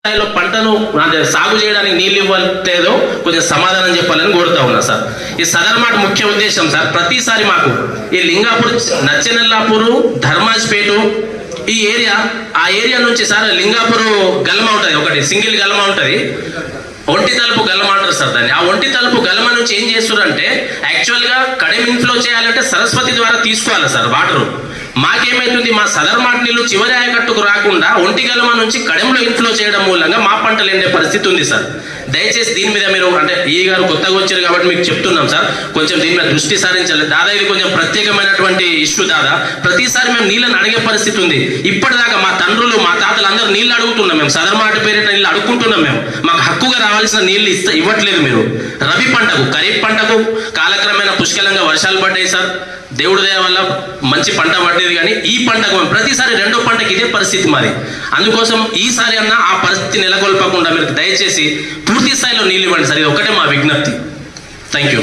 స్థాయిలో పంటను సాగు చేయడానికి నీళ్ళు ఇవ్వలేదో కొంచెం సమాధానం చెప్పాలని కోరుతా ఉన్నా సార్. ఈ సదర్ మాట ముఖ్య ఉద్దేశం సార్, ప్రతిసారి మాకు ఈ లింగాపూర్, నచ్చెనల్లాపూరు, ధర్మాజ్పేట ఈ ఏరియా, ఆ ఏరియా నుంచి సార్ లింగాపూర్ గల్మ ఉంటుంది, ఒకటి సింగిల్ గల్మ ఉంటుంది, ఒంటి తలుపు గల్మ అంటారు సార్ దాన్ని. ఆ ఒంటి తలుపు గల్మ నుంచి ఏం చేస్తున్నారంటే యాక్చువల్గా కడెం ఇన్ఫ్లో చేయాలంటే సరస్వతి ద్వారా తీసుకోవాలి సార్ వాటరు. మాకేమైతుంది, మా సదర్ మాట నీళ్ళు చివరి ఆయకట్టుకు రాకుండా ఒంటి గలమ నుంచి కడెంలో ఇన్ఫ్లో చేయడం మూలంగా మా పంటలు ఎండే పరిస్థితి ఉంది సార్. దయచేసి దీని మీద మీరు, అంటే ఈ గారు కొత్తగా వచ్చారు కాబట్టి మీకు చెప్తున్నాం సార్, కొంచెం దీని మీద దృష్టి సారించాలి. దాదా ఇది కొంచెం ప్రత్యేకమైనటువంటి ఇష్యూ దాదా. ప్రతిసారి మేము నీళ్ళని అడిగే పరిస్థితి ఉంది. ఇప్పటిదాకా మా తండ్రులు, మా తాతలు అందరూ నీళ్ళు అడుగుతున్నాం, మేము సదర్ మాట పేరిట నీళ్ళు అడుగుకుంటున్నాం. మేము మాకు హక్కుగా రావాల్సిన నీళ్ళు ఇవ్వట్లేదు మీరు. రబీ పంటకు, ఖరీఫ్ పంటకు కాలక్రమేణా పుష్కలంగా వర్షాలు పడ్డాయి సార్, దేవుడి దయ వల్ల మంచి పంట పడ్డది. కానీ ఈ పంటకు ప్రతిసారి రెండో పంటకి ఇదే పరిస్థితి మాది. అందుకోసం ఈసారి అన్న ఆ పరిస్థితి నెలకొల్పకుండా మీరు దయచేసి పూర్తి స్థాయిలో నీళ్ళు ఇవ్వండి సార్. ఇది ఒకటే మా విజ్ఞప్తి. Thank you.